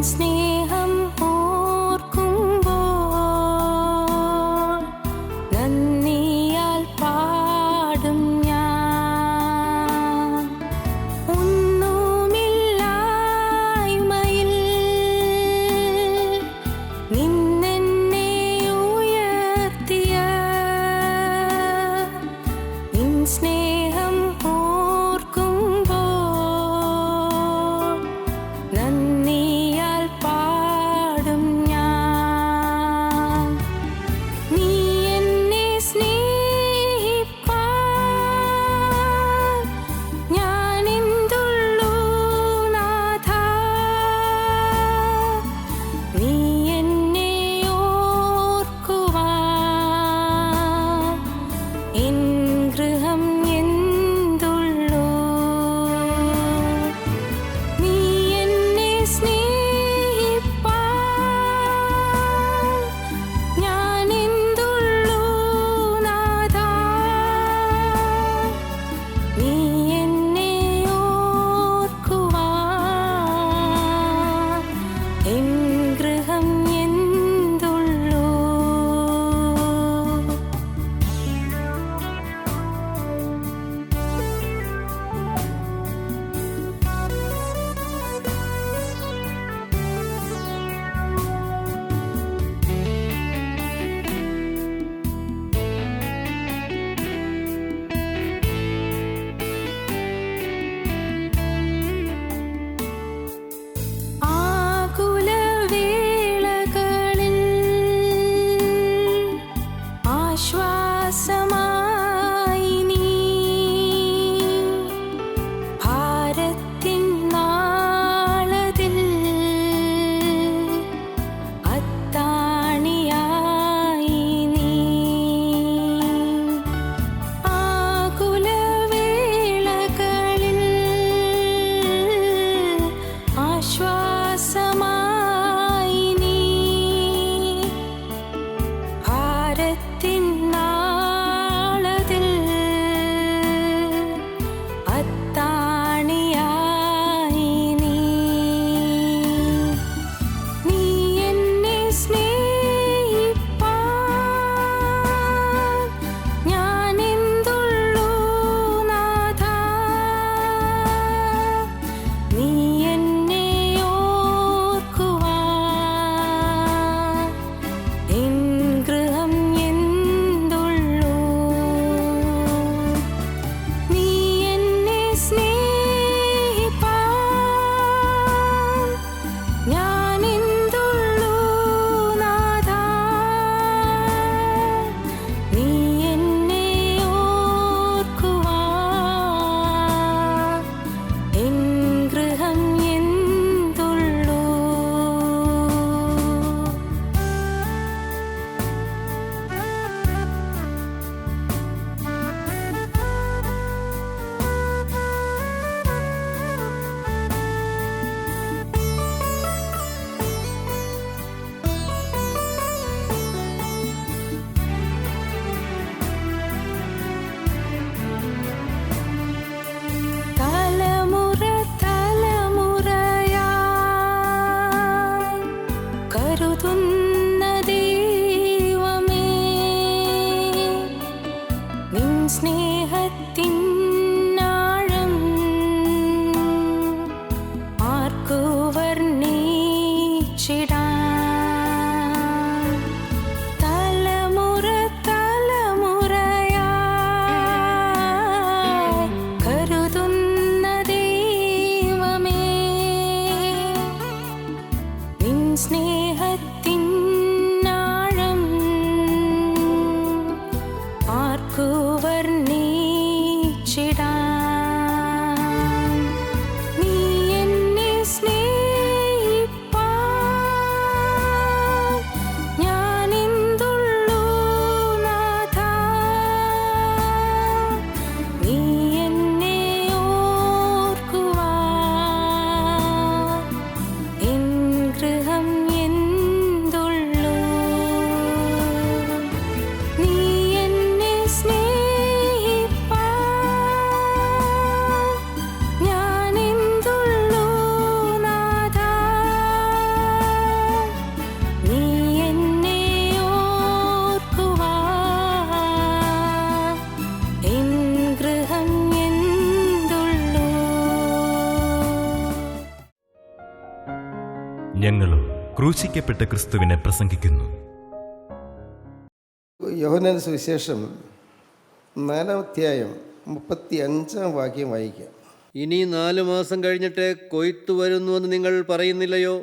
സ്നേഹം ഓർക്കുമ്പോൾ നന്ദിയാൽ പാടും ഞാൻ. ഒന്നുമില്ലായ്മയിൽ നിന്നെന്നെ ഉയർത്തിയ നിൻ സ്നേഹം ഓർക്കുമ്പോൾ നന്ദിയാൽ പാടും ഞാൻ. നീ എന്നെ സ്നേഹിപ്പാൻ ഞാനെന്തുള്ളൂ നാഥാ. നീ എന്നെ ഓർക്കുവാൻ എൻ ഗൃഹം എന്തുള്ളൂ. നീ എന്നെ സ്നേഹിപ്പാൻ ഞാനെന്തുള്ളൂ നാഥാ. നീ എന്നെ ഓർക്കുവാൻ എൻ ഗൃഹം എന്തുള്ളൂ. ആകുലവേളകളിൽ ആശ്വാസമായി നീ ഭാരത്തിൻ നാളതിൽ അത്താണിയായി നീ. ആകുലവേളകളിൽ ആശ്വാസമായി നീ ഭാരത്തിൻ നാളതിൽ അത്താണിയായി നീ. നീ എന്നെ സ്നേഹിപ്പാൻ ഞാനെന്തുള്ളൂ നാഥാ. നീ എന്നെ ഓർക്കുവാൻ എൻ ഗൃഹം എന്തുള്ളൂ. നീ എന്നെ സ്നേഹിപ്പാൻ ഞാനെന്തുള്ളൂ നാഥാ. നീ എന്നെ ഓർക്കുവാൻ എൻ ഗൃഹം എന്തുള്ളൂ. തലമുറ തലമുറയായി കരുതുന്ന ദൈവമേ, നിൻ സ്നേഹത്തിൻ ആഴം ആർക്കു വർണ്ണിച്ചിടാൻ. തലമുറ തലമുറയായി കരുതുന്ന ദൈവമേ, നിൻ സ്നേഹത്തിൻ ആഴം ആർക്കു വർണ്ണിച്ചിടാൻ. നീ എന്നെ സ്നേഹിപ്പാൻ ഞാനെന്തുള്ളൂ നാഥാ. നീ എന്നെ ഓർക്കുവാൻ എൻ ഗൃഹം എന്തുള്ളൂ. ക്രൂശിക്കപ്പെട്ട ക്രിസ്തുവിനെ പ്രസംഗിക്കുന്നു. യോഹന്നാന്റെ സുവിശേഷം 4-ാം അധ്യായം 35-ാം വാക്യം വായിക്കാം. ഇനി 4 മാസം കഴിഞ്ഞിട്ട് കൊയ്ത്തു വരുന്നുവെന്ന് നിങ്ങൾ പറയുന്നില്ലയോ?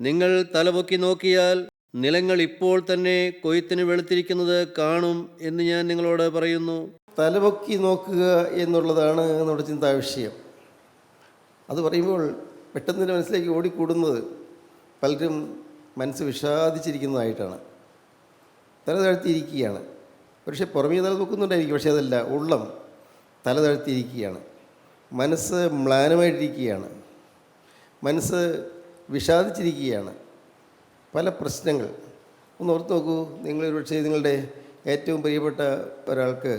നിങ്ങൾ തലപൊക്കി നോക്കിയാൽ നിലങ്ങൾ ഇപ്പോൾ തന്നെ കൊയ്ത്തിന് വെളുത്തിരിക്കുന്നത് കാണും എന്ന് ഞാൻ നിങ്ങളോട് പറയുന്നു. തലപൊക്കി നോക്കുക എന്നുള്ളതാണ് നമ്മുടെ ചിന്താവിഷയം. അത് പറയുമ്പോൾ പെട്ടെന്ന് മനസ്സിലേക്ക് ഓടിക്കൂടുന്നത് പലരും മനസ്സ് വിഷാദിച്ചിരിക്കുന്നതായിട്ടാണ്. തല താഴ്ത്തിയിരിക്കുകയാണ്. പക്ഷേ പുറമേ തല നോക്കുന്നുണ്ടായിരിക്കും, പക്ഷേ അതല്ല, ഉള്ളം തല താഴ്ത്തിയിരിക്കുകയാണ്. മനസ്സ് മ്ലാനമായിട്ടിരിക്കുകയാണ്. മനസ്സ് വിഷാദിച്ചിരിക്കുകയാണ്. പല പ്രശ്നങ്ങൾ ഒന്ന് ഓർത്ത് നോക്കൂ. നിങ്ങളൊരു പക്ഷേ നിങ്ങളുടെ ഏറ്റവും പ്രിയപ്പെട്ട ഒരാൾക്ക്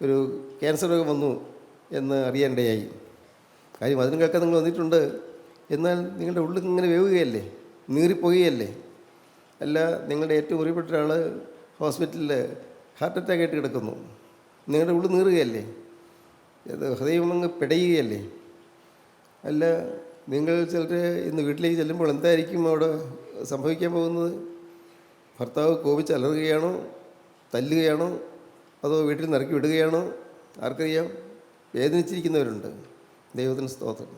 ഒരു ക്യാൻസർ രോഗം വന്നു എന്ന് അറിയാനിടയായി. കാര്യം അതിനും കേൾക്കാൻ നിങ്ങൾ വന്നിട്ടുണ്ട്. എന്നാൽ നിങ്ങളുടെ ഉള്ളിൽ ഇങ്ങനെ വേവുകയല്ലേ, നീറിപ്പോകുകയല്ലേ. അല്ല, നിങ്ങളുടെ ഏറ്റവും പ്രിയപ്പെട്ട ഒരാൾ ഹോസ്പിറ്റലിൽ ഹാർട്ട് അറ്റാക്കായിട്ട് കിടക്കുന്നു. നിങ്ങളുടെ ഉള്ളിൽ നീറുകയല്ലേ, അത് ഹൃദയം അങ്ങ് പിടയുകയല്ലേ. അല്ല, നിങ്ങൾ ചിലർ ഇന്ന് വീട്ടിലേക്ക് ചെല്ലുമ്പോൾ എന്തായിരിക്കും അവിടെ സംഭവിക്കാൻ പോകുന്നത്? ഭർത്താവ് കോപിച്ച് അലറുകയാണോ, തല്ലുകയാണോ, അതോ വീട്ടിൽ നിന്ന് ഇറക്കി വിടുകയാണോ? ആർക്കറിയാം. വേദനിച്ചിരിക്കുന്നവരുണ്ട്. ദൈവത്തിന് സ്തോത്രം.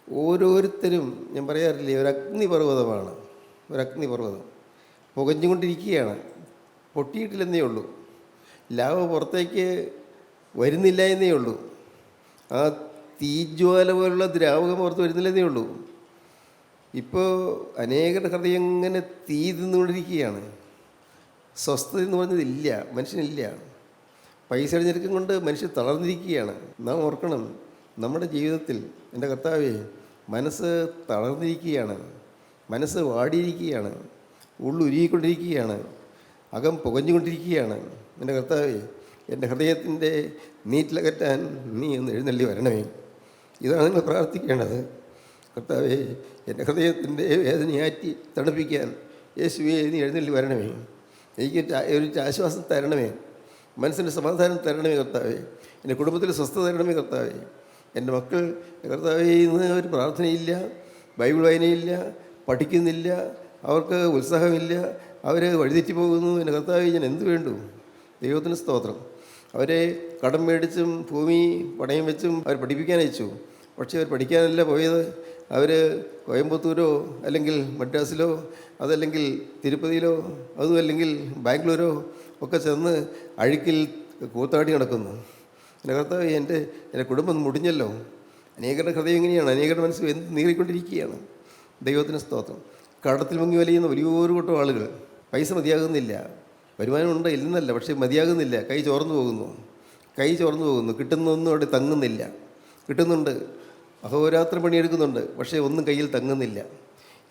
ഓരോരുത്തരും, ഞാൻ പറയാറില്ലേ, ഒരു അഗ്നിപർവ്വതമാണ്. ഒരു അഗ്നിപർവ്വതം പുകഞ്ഞുകൊണ്ടിരിക്കുകയാണ്. പൊട്ടിയിട്ടില്ലെന്നേ ഉള്ളൂ. ലാവ പുറത്തേക്ക് വരുന്നില്ല എന്നേ ഉള്ളൂ. ആ തീജ്വാല പോലുള്ള ദ്രാവകം പുറത്ത് വരുന്നില്ലെന്നേ ഉള്ളൂ. ഇപ്പോൾ അനേകരുടെ ഹൃദയം ഇങ്ങനെ തീ തിന്നുകൊണ്ടിരിക്കുകയാണ്. സ്വസ്ഥത എന്ന് പറഞ്ഞതില്ല, മനുഷ്യനില്ല. പൈസയുടെ ഞെരുക്കം കൊണ്ട് മനുഷ്യൻ തളർന്നിരിക്കുകയാണ്. നാം ഓർക്കണം, നമ്മുടെ ജീവിതത്തിൽ എൻ്റെ കർത്താവേ, മനസ്സ് തളർന്നിരിക്കുകയാണ്, മനസ്സ് വാടിയിരിക്കുകയാണ്, ഉള്ളുരുകിക്കൊണ്ടിരിക്കുകയാണ്, അകം പുകഞ്ഞുകൊണ്ടിരിക്കുകയാണ്. എൻ്റെ കർത്താവേ, എൻ്റെ ഹൃദയത്തിൻ്റെ നീറ്റിലകറ്റാൻ നീ ഒന്ന് എഴുന്നള്ളി വരണമേ. ഇതാണ് നിങ്ങൾ പ്രാർത്ഥിക്കേണ്ടത്. കർത്താവേ, എൻ്റെ ഹൃദയത്തിൻ്റെ വേദനയാറ്റി തണുപ്പിക്കാൻ യേശുവേ നീ എഴുന്നള്ളി വരണമേ. എനിക്ക് ഒരു ആശ്വാസം തരണമേ, മനസ്സിൻ്റെ സമാധാനം തരണമേ കർത്താവേ. എൻ്റെ കുടുംബത്തിൽ സ്വസ്ഥത തരണമേ കർത്താവേ. എൻ്റെ മക്കൾ കർത്താവേ ഇന്ന് ഒരു പ്രാർത്ഥനയില്ല, ബൈബിൾ വായനയില്ല, പഠിക്കുന്നില്ല, അവർക്ക് ഉത്സാഹമില്ല, അവർ വഴിതെറ്റി പോകുന്നു. എൻ്റെ കർത്താവേ, ഞാൻ എന്ത് വേണ്ടു? ദൈവത്തിന് സ്തോത്രം. അവരെ കടം മേടിച്ചും ഭൂമി പണയം വെച്ചും അവർ പഠിപ്പിക്കാൻ അയച്ചു. പക്ഷേ അവർ പഠിക്കാനല്ല പോയത്. അവർ കോയമ്പത്തൂരോ അല്ലെങ്കിൽ മദ്രാസിലോ അതല്ലെങ്കിൽ തിരുപ്പതിയിലോ അതും അല്ലെങ്കിൽ ബാംഗ്ലൂരോ ഒക്കെ ചെന്ന് അഴുക്കിൽ കൂത്താടി നടക്കുന്നു. എൻ്റെ കർത്താവ്, എൻ്റെ കുടുംബം മുടിഞ്ഞല്ലോ. അനേകരുടെ ഹൃദയം ഇങ്ങനെയാണ്, അനേകരുടെ മനസ്സ് നീറിക്കൊണ്ടിരിക്കുകയാണ്. ദൈവത്തിന് സ്തോത്രം. കടത്തിൽ മുങ്ങി വലിയുന്ന വലിയൊരു കൂട്ടം ആളുകൾ. പൈസ മതിയാകുന്നില്ല, വരുമാനമുണ്ട് ഇല്ലെന്നല്ല, പക്ഷേ മതിയാകുന്നില്ല. കൈ ചോർന്നു പോകുന്നു. കിട്ടുന്നൊന്നും അവിടെ തങ്ങുന്നില്ല. കിട്ടുന്നുണ്ട്, അഹോരാത്രം പണിയെടുക്കുന്നുണ്ട്, പക്ഷേ ഒന്നും കയ്യിൽ തങ്ങുന്നില്ല.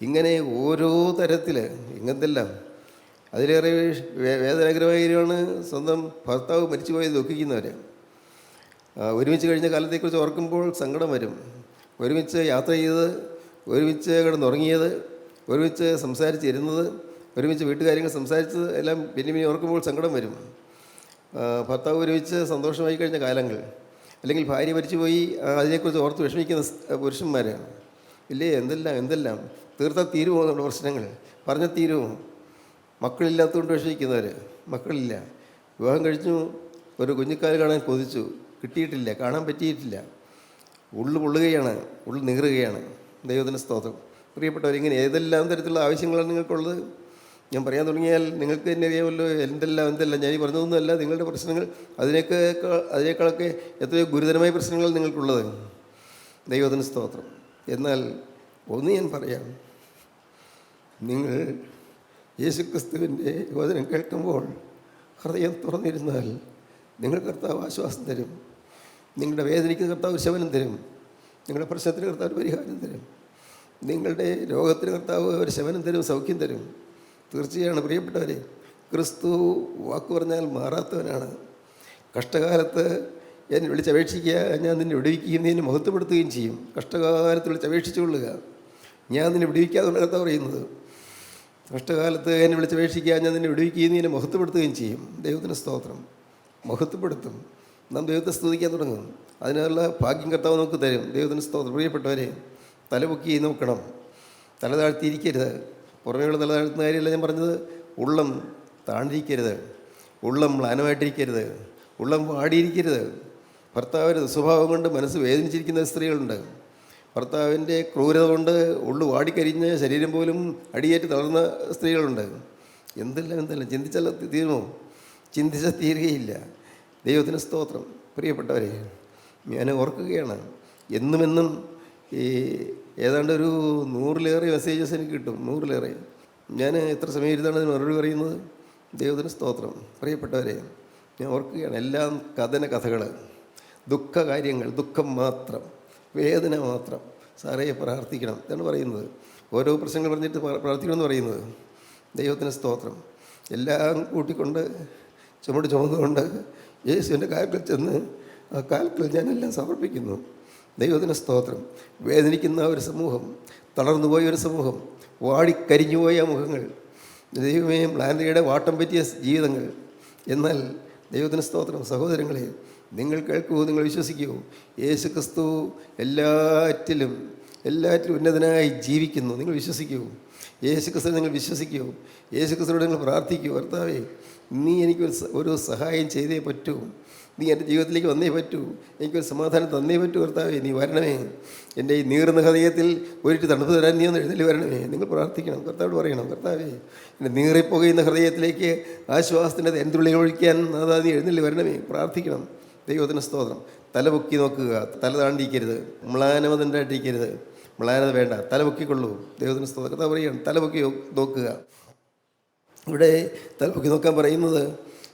ഇങ്ങനെ ഓരോ തരത്തിൽ ഇങ്ങനത്തെല്ലാം. അതിലേറെ വേദനാകരമായ കാര്യമാണ് സ്വന്തം ഭർത്താവ് മരിച്ചുപോയത് ദുഃഖിക്കുന്നവർ. ഒരുമിച്ച് കഴിഞ്ഞ കാലത്തെക്കുറിച്ച് ഓർക്കുമ്പോൾ സങ്കടം വരും. ഒരുമിച്ച് യാത്ര ചെയ്തത്, ഒരുമിച്ച് കിടന്നുറങ്ങിയത്, ഒരുമിച്ച് സംസാരിച്ചിരുന്നത്, ഒരുമിച്ച് വീട്ടുകാര്യങ്ങൾ സംസാരിച്ചത് എല്ലാം പിന്നെ ഓർക്കുമ്പോൾ സങ്കടം വരും. ഭർത്താവ് ഒരുമിച്ച് സന്തോഷമായി കഴിഞ്ഞ കാലങ്ങൾ, അല്ലെങ്കിൽ ഭാര്യ മരിച്ചുപോയി അതിനെക്കുറിച്ച് ഓർത്ത് വിഷമിക്കുന്ന പുരുഷന്മാർ ഇല്ലേ. എന്തെല്ലാം തീർത്താൽ തീരുമോ നമ്മുടെ പ്രശ്നങ്ങൾ? പറഞ്ഞാൽ തീരുമോ? മക്കളില്ലാത്തതുകൊണ്ട് വിഷമിക്കുന്നവർ, മക്കളില്ല, വിവാഹം കഴിച്ചു, ഒരു കുഞ്ഞിക്കാൽ കാണാൻ കൊതിച്ചു, കിട്ടിയിട്ടില്ല, കാണാൻ പറ്റിയിട്ടില്ല, ഉള്ളു പൊള്ളുകയാണ്, ഉള്ളു നീറുകയാണ്. ദൈവത്തിന് സ്തോത്രം. പ്രിയപ്പെട്ടവർ, ഇങ്ങനെ ഏതെല്ലാം തരത്തിലുള്ള ആവശ്യങ്ങളാണ് നിങ്ങൾക്കുള്ളത്? ഞാൻ പറയാൻ തുടങ്ങിയാൽ നിങ്ങൾക്ക് തന്നെ അറിയാമല്ലോ എന്തെല്ലാം. ഞാൻ ഈ പറഞ്ഞതൊന്നുമല്ല, നിങ്ങളുടെ പ്രശ്നങ്ങൾ അതിനേക്കാളൊക്കെ എത്രയോ ഗുരുതരമായ പ്രശ്നങ്ങൾ നിങ്ങൾക്കുള്ളത്. ദൈവത്തിന് സ്തോത്രം. എന്നാൽ ഒന്ന് ഞാൻ പറയാം, നിങ്ങൾ യേശുക്രിസ്തുവിൻ്റെ വചനം കേൾക്കുമ്പോൾ ഹൃദയം തുറന്നിരുന്നാൽ നിങ്ങൾ കർത്താവ് ആശ്വാസം തരും. നിങ്ങളുടെ വേദനയ്ക്ക് കർത്താവ് ശമനം തരും. നിങ്ങളുടെ പ്രശ്നത്തിന് കർത്താവ് പരിഹാരം തരും. നിങ്ങളുടെ രോഗത്തിന് കർത്താവ് ഒരു ശമനം തരും, സൗഖ്യം തരും. തീർച്ചയാണ് പ്രിയപ്പെട്ടവരെ, ക്രിസ്തു വാക്ക് പറഞ്ഞാൽ മാറാത്തവനാണ്. കഷ്ടകാലത്ത് എന്നെ വിളിച്ചപേക്ഷിക്കുക, ഞാൻ നിന്നെ വിടുവിക്കുകയും നിന്നെ മഹത്വപ്പെടുത്തുകയും ചെയ്യും. കഷ്ടകാലത്ത് വിളിച്ചപേക്ഷിച്ചുകൊള്ളുക, ഞാൻ നിന്നെ വിടുവിക്കാതുള്ള കർത്താവ് പറയുന്നത്. കഷ്ടകാലത്ത് എന്നെ വിളിച്ചപേക്ഷിക്കുക, ഞാൻ നിന്നെ വിടുവിക്കുകയും നിന്നെ മഹത്വപ്പെടുത്തുകയും ചെയ്യും. ദൈവത്തിന് സ്തോത്രം. മഹത്വപ്പെടുത്തും. നാം ദൈവത്തെ സ്തുതിക്കാൻ തുടങ്ങും. അതിനുള്ള ഭാഗ്യം കർത്താവ് നമുക്ക് തരും. ദൈവത്തിന് സ്തോത്രം. പ്രിയപ്പെട്ടവരെ, തലപൊക്കി നോക്കണം. തല താഴ്ത്തിയിരിക്കരുത്. പുറമേയുള്ള തല താഴ്ത്തുന്ന കാര്യമല്ല ഞാൻ പറഞ്ഞത്. ഉള്ളം താണ്ടിരിക്കരുത്, ഉള്ളം മ്ലാനമായിട്ടിരിക്കരുത്, ഉള്ളം വാടിയിരിക്കരുത്. ഭർത്താവിൻ്റെ സ്വഭാവം കൊണ്ട് മനസ്സ് വേദനിച്ചിരിക്കുന്ന സ്ത്രീകളുണ്ട്. ഭർത്താവിൻ്റെ ക്രൂരത കൊണ്ട് ഉള്ളു വാടിക്കരിഞ്ഞ് ശരീരം പോലും അടിയേറ്റ് തളർന്ന സ്ത്രീകളുണ്ട്. എന്തെല്ലാം ചിന്തിച്ചാൽ തീരുമോ? ചിന്തിച്ചാൽ തീരുകയില്ല. ദൈവത്തിന് സ്തോത്രം. പ്രിയപ്പെട്ടവരെ, ഞാൻ ഓർക്കുകയാണ്, എന്നുമെന്നും ഈ ഏതാണ്ട് ഒരു 100-ലേറെ മെസ്സേജസ് എനിക്ക് കിട്ടും. 100-ലേറെ. ഞാൻ എത്ര സമയം ഇരുന്നാണ് അതിന് മറുപടി പറയുന്നത്? ദൈവത്തിന് സ്തോത്രം. പ്രിയപ്പെട്ടവരെ, ഞാൻ ഓർക്കുകയാണ്, എല്ലാം കഥകൾ, ദുഃഖ കാര്യങ്ങൾ, ദുഃഖം മാത്രം, വേദന മാത്രം. സാറേ പ്രാർത്ഥിക്കണം എന്നാണ് പറയുന്നത്. ഓരോ പ്രശ്നങ്ങൾ പറഞ്ഞിട്ട് പ്രാർത്ഥിക്കണമെന്ന് പറയുന്നത്. ദൈവത്തിന് സ്തോത്രം. എല്ലാം കൂട്ടിക്കൊണ്ട് ചുമന്നുകൊണ്ട് യേശുവിൻ്റെ കാൽക്കൽ ചെന്ന് ആ കാൽക്കൽ ഞാനെല്ലാം സമർപ്പിക്കുന്നു. ദൈവത്തിന് സ്തോത്രം. വേദനിക്കുന്ന ഒരു സമൂഹം, തളർന്നുപോയ ഒരു സമൂഹം, വാടിക്കരിഞ്ഞുപോയ മുഖങ്ങൾ, ദൈവമേ മ്ലാനതയുടെ വാട്ടം പറ്റിയ ജീവിതങ്ങൾ. എന്നാൽ ദൈവത്തിന് സ്തോത്രം. സഹോദരങ്ങളെ, നിങ്ങൾ കേൾക്കൂ, നിങ്ങൾ വിശ്വസിക്കൂ. യേശു ക്രിസ്തു എല്ലാറ്റിലും ഉന്നതനായി ജീവിക്കുന്നു. നിങ്ങൾ വിശ്വസിക്കൂ. യേശു ക്രിസ്തു നിങ്ങൾ വിശ്വസിക്കൂ. യേശു ക്രിസ്തുവിനോട് നിങ്ങൾ പ്രാർത്ഥിക്കൂ. കർത്താവേ, നീ എനിക്കൊരു സഹായം ചെയ്തേ പറ്റൂ. നീ എൻ്റെ ജീവിതത്തിലേക്ക് വന്നേ പറ്റൂ. എനിക്കൊരു സമാധാനം തന്നേ പറ്റൂ. കർത്താവേ, നീ വരണമേ. എൻ്റെ ഈ നീറുന്ന ഹൃദയത്തിൽ ഒരിട്ട് തണുപ്പ് തരാൻ നീ ഒന്ന് എഴുന്നേറ്റ് വരണമേ. നിങ്ങൾ പ്രാർത്ഥിക്കണം. കർത്താവോട് പറയണം, കർത്താവേ, എൻ്റെ നീറിപ്പോകുന്ന ഹൃദയത്തിലേക്ക് ആശ്വാസത്തിൻ്റെ എന്തുള്ളിൽ ഒഴിക്കാൻ അതാ നീ എഴുന്നേറ്റ് വരണമേ. പ്രാർത്ഥിക്കണം. ദൈവത്തിന് സ്തോത്രം. തല പൊക്കി നോക്കുക, തല താണ്ടിരിക്കരുത്, മ്ലാനമതണ്ടായിട്ടിരിക്കരുത്. മ്ലാനത വേണ്ട, തല പൊക്കിക്കൊള്ളൂ. ദൈവത്തിന് സ്തോത്രം. കർത്താവ് പറയുകയാണ്, തല പൊക്കി നോക്കുക. ഇവിടെ തല പൊക്കി നോക്കാൻ പറയുന്നത്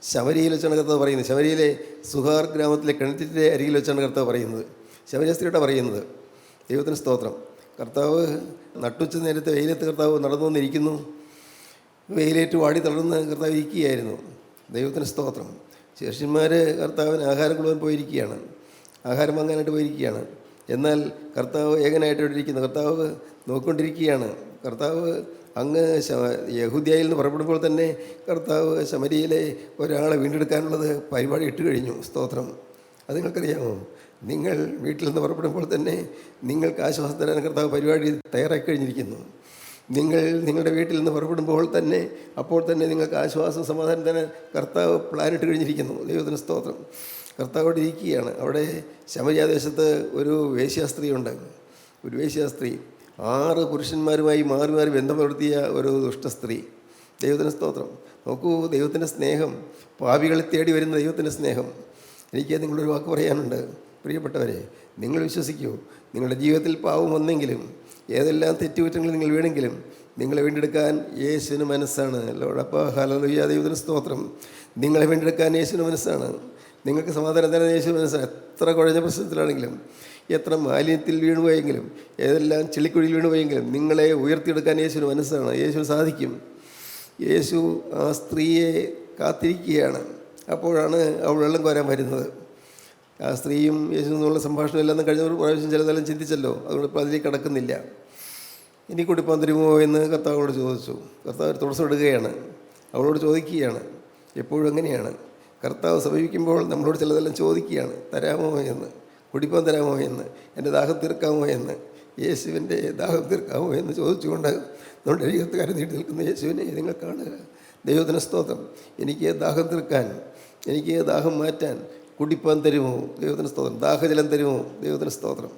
ശമരിയിൽ വെച്ചാണ് കർത്താവ് പറയുന്നത്. ശമരിയിലെ സുഹാർ ഗ്രാമത്തിലെ കിണറ്റിൻ്റെ അരികിൽ വെച്ചാണ് കർത്താവ് പറയുന്നത്. ശമരിയ സ്ത്രീയോടെ പറയുന്നത്. ദൈവത്തിന് സ്തോത്രം. കർത്താവ് നട്ടുച്ച നേരത്തെ വെയിലത്ത് കർത്താവ് നടന്നു വന്നിരിക്കുന്നു. വെയിലേറ്റ് വാടി തളർന്ന് കർത്താവ് ഇരിക്കുകയായിരുന്നു. ദൈവത്തിന് സ്തോത്രം. ശിഷ്യന്മാർ കർത്താവിന് ആഹാരം കൊണ്ടുപോകാൻ പോയിരിക്കുകയാണ്, ആഹാരം വാങ്ങാനായിട്ട് പോയിരിക്കുകയാണ്. എന്നാൽ കർത്താവ് ഏകനായിട്ട് ഇവിടെ ഇരിക്കുന്നു. കർത്താവ് നോക്കിക്കൊണ്ടിരിക്കുകയാണ്. കർത്താവ് അങ്ങ് യഹൂദ്യയിൽ നിന്ന് പുറപ്പെടുമ്പോൾ തന്നെ കർത്താവ് ശമരിയിലെ ഒരാളെ വീണ്ടെടുക്കാനുള്ളത് പരിപാടി ഇട്ട് കഴിഞ്ഞു. സ്തോത്രം. അത് നിങ്ങൾക്കറിയാമോ? നിങ്ങൾ വീട്ടിൽ നിന്ന് പുറപ്പെടുമ്പോൾ തന്നെ നിങ്ങൾക്ക് ആശ്വാസം തരാൻ കർത്താവ് പരിപാടി തയ്യാറാക്കി കഴിഞ്ഞിരിക്കുന്നു. നിങ്ങളുടെ വീട്ടിൽ നിന്ന് പുറപ്പെടുമ്പോൾ തന്നെ അപ്പോൾ തന്നെ നിങ്ങൾക്ക് ആശ്വാസം സമാധാനം തന്നെ കർത്താവ് പ്ലാനിട്ട് കഴിഞ്ഞിരിക്കുന്നു. ദൈവത്തിന് സ്തോത്രം. കർത്താവ് അവിടെ ഇരിക്കുകയാണ്. അവിടെ ശമരിയാദേശത്ത് ഒരു വേശ്യാസ്ത്രീയുണ്ട്. ഒരു വേശ്യാസ്ത്രീ 6 പുരുഷന്മാരുമായി മാറി മാറി ബന്ധം പുലർത്തിയ ഒരു ദുഷ്ടസ്ത്രീ. ദൈവത്തിന് സ്തോത്രം. നോക്കൂ, ദൈവത്തിൻ്റെ സ്നേഹം, പാപികളെ തേടി വരുന്ന ദൈവത്തിൻ്റെ സ്നേഹം. എനിക്ക് നിങ്ങളൊരു വാക്ക് പറയാനുണ്ട്. പ്രിയപ്പെട്ടവരെ, നിങ്ങൾ വിശ്വസിക്കൂ. നിങ്ങളുടെ ജീവിതത്തിൽ പാവം വന്നെങ്കിലും ഏതെല്ലാം തെറ്റുകുറ്റങ്ങൾ നിങ്ങൾ വീണെങ്കിലും നിങ്ങളെ വീണ്ടെടുക്കാൻ യേശുവിന് മനസ്സാണ്. ലോടപ്പാ ഹല്ലേലൂയ. ദൈവത്തിന് സ്തോത്രം. നിങ്ങളെ വീണ്ടെടുക്കാൻ യേശുവിന് മനസ്സാണ്. നിങ്ങൾക്ക് സമാധാനം തരാൻ യേശു മനസ്സാണ്. എത്ര കുഴഞ്ഞ പ്രശ്നത്തിലാണെങ്കിലും, എത്ര മാലിന്യത്തിൽ വീണുപോയെങ്കിലും, ഏതെല്ലാം ചെളിക്കുഴിയിൽ വീണുപോയെങ്കിലും നിങ്ങളെ ഉയർത്തിയെടുക്കാൻ യേശുവിന് മനസ്സാണ്. യേശു സാധിക്കും. യേശു ആ സ്ത്രീയെ കാത്തിരിക്കുകയാണ്. അപ്പോഴാണ് അവൾ വെള്ളം കോരാൻ വരുന്നത്. ആ സ്ത്രീയും യേശു എന്നുള്ള സംഭാഷണം എല്ലാം കഴിഞ്ഞ ഒരു പ്രാവശ്യം ചിലതെല്ലാം ചിന്തിച്ചല്ലോ. അതുകൊണ്ട് ഇപ്പോൾ അതിലേക്ക് കടക്കുന്നില്ല. ഇനി കുടിപ്പാൻ തരുമോ എന്ന് കർത്താവോട് ചോദിച്ചു. കർത്താവ് തുടച്ചിടുകയാണ്. അവളോട് ചോദിക്കുകയാണ്. എപ്പോഴും അങ്ങനെയാണ്. കർത്താവ് സമീപിക്കുമ്പോൾ നമ്മളോട് ചിലതെല്ലാം ചോദിക്കുകയാണ്. തരാമോ എന്ന്, കുടിപ്പാൻ തരാമോ എന്ന്, എൻ്റെ ദാഹം തീർക്കാമോ എന്ന്, യേശുവിൻ്റെ ദാഹം തീർക്കാമോ എന്ന് ചോദിച്ചുകൊണ്ട് നമ്മുടെ അരികത്തുകാരെ നീട്ടി നിൽക്കുന്ന യേശുവിനെ നിങ്ങൾ കാണുക. ദൈവത്തിന് സ്തോത്രം. എനിക്ക് ദാഹം തീർക്കാൻ, എനിക്ക് ദാഹം മാറ്റാൻ കുടിപ്പാൻ തരുമോ? ദൈവത്തിന് സ്തോത്രം. ദാഹജലം തരുമോ? ദൈവത്തിന് സ്തോത്രം.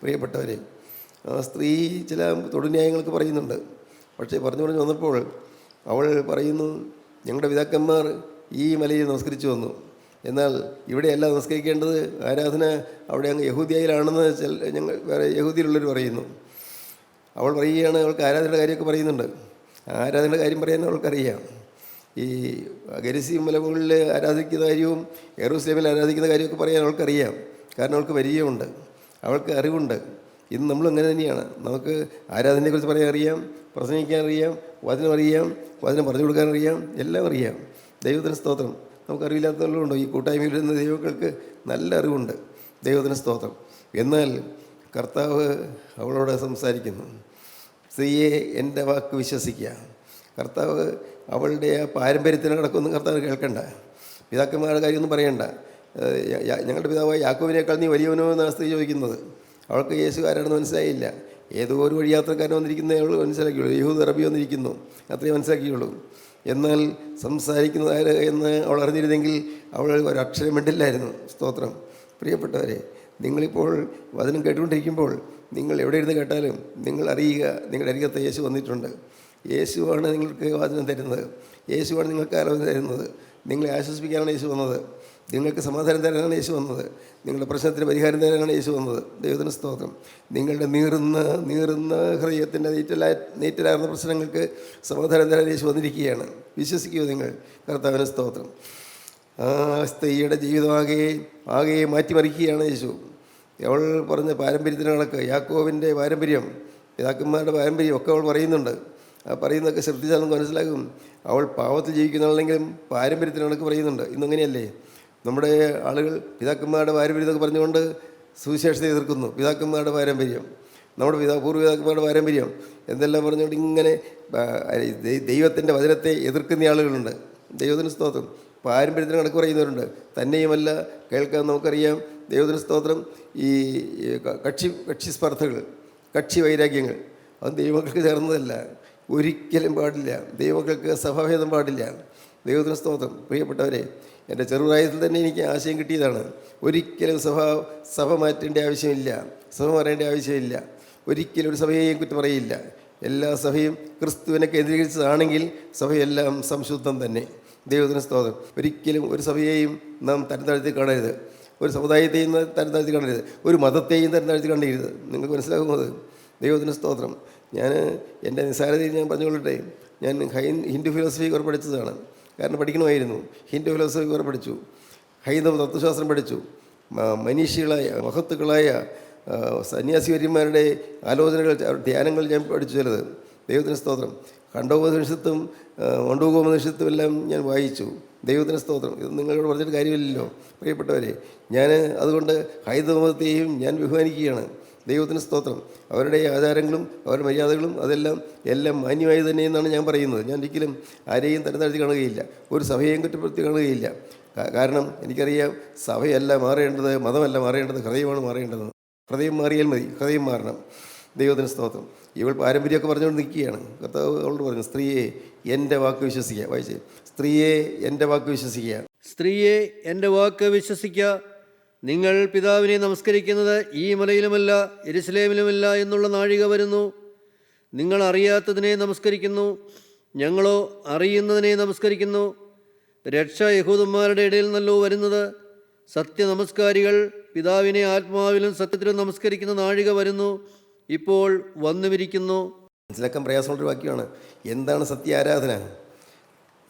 പ്രിയപ്പെട്ടവരെ, ആ സ്ത്രീ ചില തൊടുന്യായങ്ങൾക്ക് പറയുന്നുണ്ട്. പക്ഷേ പറഞ്ഞു വന്നപ്പോൾ അവൾ പറയുന്നു, ഞങ്ങളുടെ പിതാക്കന്മാർ ഈ മലയിൽ നമസ്കരിച്ചു വന്നു. എന്നാൽ ഇവിടെയല്ല നമസ്കരിക്കേണ്ടത്, ആരാധന അവിടെ അങ്ങ് യഹൂദിയയിലാണെന്ന് ഞങ്ങൾ വേറെ യഹൂദിയിലുള്ളവർ പറയുന്നു. അവൾ പറയുകയാണ്, അവൾക്ക് ആരാധനയുടെ കാര്യമൊക്കെ പറയുന്നുണ്ട്. ആരാധനയുടെ കാര്യം പറയാൻ അവൾക്കറിയാം. ഈ ഗരിസീം മലമുകളിൽ ആരാധിക്കുന്ന കാര്യവും യെരൂശലേമിൽ ആരാധിക്കുന്ന കാര്യമൊക്കെ പറയാൻ അവൾക്കറിയാം. കാരണം അവൾക്ക് പരിചയമുണ്ട്, അവൾക്ക് അറിവുണ്ട്. ഇന്ന് നമ്മളും അങ്ങനെ തന്നെയാണ്. നമുക്ക് ആരാധനയെക്കുറിച്ച് പറയാൻ അറിയാം, പ്രസംഗിക്കാൻ അറിയാം, വചനം അറിയാം, വചനം പറഞ്ഞു കൊടുക്കാൻ അറിയാം, എല്ലാം അറിയാം. ദൈവത്തിന് സ്തോത്രം. നമുക്കറിവില്ലാത്തവരുണ്ടോ? ഈ കൂട്ടായ്മയിൽ വരുന്ന ദൈവങ്ങൾക്ക് നല്ല അറിവുണ്ട്. ദൈവത്തിന് സ്തോത്രം. എന്നാൽ കർത്താവ് അവളോട് സംസാരിക്കുന്നു. സ്ത്രീയെ, എൻ്റെ വാക്ക് വിശ്വസിക്കുക. കർത്താവ് അവളുടെ ആ പാരമ്പര്യത്തിന് കിടക്കൊന്നും കർത്താവ് കേൾക്കണ്ട. പിതാക്കന്മാരുടെ കാര്യമൊന്നും പറയണ്ട. ഞങ്ങളുടെ പിതാവായ യാക്കോബിനേക്കാൾ നീ വലിയവനോ എന്നാണ് സ്ത്രീ ചോദിക്കുന്നത്. അവൾക്ക് യേശു ആരാണെന്ന് മനസ്സിലായില്ല. ഏതോ ഒരു വഴിയാത്രക്കാരൻ വന്നിരിക്കുന്നേ അവൾ മനസ്സിലാക്കിയുള്ളൂ, യഹൂദ അറബി വന്നിരിക്കുന്നു, അത്രയും മനസ്സിലാക്കിയുള്ളൂ. എന്നാൽ സംസാരിക്കുന്നത് ആര് എന്ന് അവൾ അറിഞ്ഞിരുന്നെങ്കിൽ അവൾ ഒരക്ഷരം മിണ്ടില്ലായിരുന്നു. സ്തോത്രം. പ്രിയപ്പെട്ടവരെ, നിങ്ങളിപ്പോൾ വചനം കേട്ടുകൊണ്ടിരിക്കുമ്പോൾ നിങ്ങൾ എവിടെ ഇരുന്ന് കേട്ടാലും നിങ്ങൾ അറിയുക, നിങ്ങളുടെ അരികത്ത് യേശു വന്നിട്ടുണ്ട്. യേശുവാണ് നിങ്ങൾക്ക് വചനം തരുന്നത്, യേശുവാണ് നിങ്ങൾക്ക് ആലോചന തരുന്നത്. നിങ്ങളെ ആശ്വസിപ്പിക്കാനാണ് യേശു വന്നത്, നിങ്ങൾക്ക് സമാധാനം തരാനാണ് യേശു വന്നത്, നിങ്ങളുടെ പ്രശ്നത്തിന് പരിഹാരം തരാനാണ് യേശു വന്നത്. ദൈവത്തിന് സ്തോത്രം. നിങ്ങളുടെ നീറുന്ന ഹൃദയത്തിൻ്റെ നീറ്റലാർന്ന പ്രശ്നങ്ങൾക്ക് സമാധാനം തരാൻ യേശു വന്നിരിക്കുകയാണ്. വിശ്വസിക്കുക നിങ്ങൾ. കർത്താവിന് സ്തോത്രം. ആ സ്ത്രീയുടെ ജീവിതം ആകെ മാറ്റിമറിക്കുകയാണ് യേശു. അവൾ പറഞ്ഞ പാരമ്പര്യത്തിന് കണക്ക്, യാക്കോബിൻ്റെ പാരമ്പര്യം, പിതാക്കന്മാരുടെ പാരമ്പര്യം ഒക്കെ അവൾ പറയുന്നുണ്ട്. ആ പറയുന്നതൊക്കെ ശ്രദ്ധിച്ചാൽ നമുക്ക് മനസ്സിലാകും. അവൾ പാവത്തിൽ ജീവിക്കുന്നതാണെങ്കിലും പാരമ്പര്യത്തിന് കണക്ക് പറയുന്നുണ്ട്. ഇന്നങ്ങനെയല്ലേ നമ്മുടെ ആളുകൾ പിതാക്കന്മാരുടെ പാരമ്പര്യം എന്നൊക്കെ പറഞ്ഞുകൊണ്ട് സുവിശേഷത്തെ എതിർക്കുന്നു. പിതാക്കന്മാരുടെ പാരമ്പര്യം, നമ്മുടെ പൂർവ്വപിതാക്കന്മാരുടെ പാരമ്പര്യം എന്തെല്ലാം പറഞ്ഞുകൊണ്ട് ഇങ്ങനെ ദൈവത്തിൻ്റെ വചനത്തെ എതിർക്കുന്ന ആളുകളുണ്ട്. ദൈവത്തിന് സ്തോത്രം. പാരമ്പര്യത്തിന് കണക്ക് പറയുന്നവരുണ്ട്. തന്നെയുമല്ല, കേൾക്കാൻ നമുക്കറിയാം, ദൈവത്തിന് സ്തോത്രം, ഈ കക്ഷി സ്പർദ്ധകൾ, കക്ഷി വൈരാഗ്യങ്ങൾ, അത് ദൈവമക്കൾക്ക് ചേർന്നതല്ല, ഒരിക്കലും പാടില്ല. ദൈവമക്കൾക്ക് സഭാഭേദം പാടില്ല. ദൈവത്തിന് സ്തോത്രം. പ്രിയപ്പെട്ടവരെ, എൻ്റെ ചെറുപ്രായത്തിൽ തന്നെ എനിക്ക് ആശയം കിട്ടിയതാണ്. ഒരിക്കലും സഭ മാറ്റേണ്ട ആവശ്യമില്ല, സഭ മാറേണ്ട ആവശ്യമില്ല. ഒരിക്കലും ഒരു സഭയെയും കുറ്റം പറയില്ല. എല്ലാ സഭയും ക്രിസ്തുവിനെ കേന്ദ്രീകരിച്ചതാണെങ്കിൽ സഭയെല്ലാം സംശുദ്ധം തന്നെ. ദൈവത്തിന് സ്തോത്രം. ഒരിക്കലും ഒരു സഭയെയും നാം തരം താഴ്ത്തി കാണരുത്, ഒരു സമുദായത്തെയും തരം താഴ്ത്തി കാണരുത്, ഒരു മതത്തെയും തരം താഴ്ത്തി കാണരുത്. നിങ്ങൾക്ക് മനസ്സിലാകുന്നത്. ദൈവത്തിന് സ്തോത്രം. ഞാൻ എൻ്റെ നിസ്സാരതയിൽ ഞാൻ പറഞ്ഞുകൊള്ളട്ടെ, ഞാൻ ഹിന്ദു ഫിലോസഫി കുറെ പഠിച്ചതാണ്. കാരണം പഠിക്കണമായിരുന്നു. ഹിന്ദു ഫിലോസഫി കുറെ പഠിച്ചു, ഹൈന്ദവ തത്വശാസ്ത്രം പഠിച്ചു, മനീഷികളായ മഹത്തുക്കളായ സന്യാസിവര്യന്മാരുടെ ആലോചനകൾ, ധ്യാനങ്ങൾ ഞാൻ പഠിച്ചു ചിലത്. ദൈവത്തിന് സ്തോത്രം. ഖണ്ഡോപനിഷത്തും മണ്ഡൂകോപനിഷത്തും എല്ലാം ഞാൻ വായിച്ചു. ദൈവത്തിന് സ്തോത്രം. ഇത് നിങ്ങളോട് പറഞ്ഞിട്ട് കാര്യമില്ലല്ലോ പ്രിയപ്പെട്ടവരെ. ഞാൻ അതുകൊണ്ട് ഹൈന്ദവ മതത്തെയും ഞാൻ ബഹുമാനിക്കുകയാണ്. ദൈവത്തിന് സ്തോത്രം. അവരുടെ ആചാരങ്ങളും അവരുടെ മര്യാദകളും എല്ലാം മാന്യമായി തന്നെ എന്നാണ് ഞാൻ പറയുന്നത്. ഞാൻ ഒരിക്കലും ആരെയും തരം താഴ്ത്തി കാണുകയില്ല, ഒരു സഭയെയും കുറ്റപ്പെടുത്തി കാണുകയില്ല. കാരണം എനിക്കറിയാം, സഭയല്ല മാറേണ്ടത്, മതമല്ല മാറേണ്ടത്, ഹൃദയമാണ് മാറേണ്ടത്. ഹൃദയം മാറിയാൽ മതി, ഹൃദയം മാറണം. ദൈവത്തിന് സ്തോത്രം. ഇവൾ പാരമ്പര്യമൊക്കെ പറഞ്ഞുകൊണ്ട് നിൽക്കുകയാണ്. കർത്താവ് അവളോട് പറഞ്ഞു, സ്ത്രീയെ എൻ്റെ വാക്ക് വിശ്വസിക്കുക. വായിച്ചേ, സ്ത്രീയെ എൻ്റെ വാക്ക് വിശ്വസിക്കുക. സ്ത്രീയെ എൻ്റെ വാക്ക് വിശ്വസിക്കുക. നിങ്ങൾ പിതാവിനെ നമസ്കരിക്കുന്നത് ഈ മലയിലുമല്ല യെരുശലേമിലുമല്ല എന്നുള്ള നാഴിക വരുന്നു. നിങ്ങൾ അറിയാത്തതിനെ നമസ്കരിക്കുന്നു, ഞങ്ങളോ അറിയുന്നതിനെ നമസ്കരിക്കുന്നു. രക്ഷ യഹൂദന്മാരുടെ ഇടയിൽ നിന്നല്ലോ വരുന്നത്. സത്യനമസ്കാരികൾ പിതാവിനെ ആത്മാവിലും സത്യത്തിലും നമസ്കരിക്കുന്ന നാഴിക വരുന്നു, ഇപ്പോൾ വന്നുമിരിക്കുന്നു. മനസ്സിലാക്കാൻ പ്രയാസമുള്ളൊരു വാക്യമാണ്. എന്താണ് സത്യാരാധന?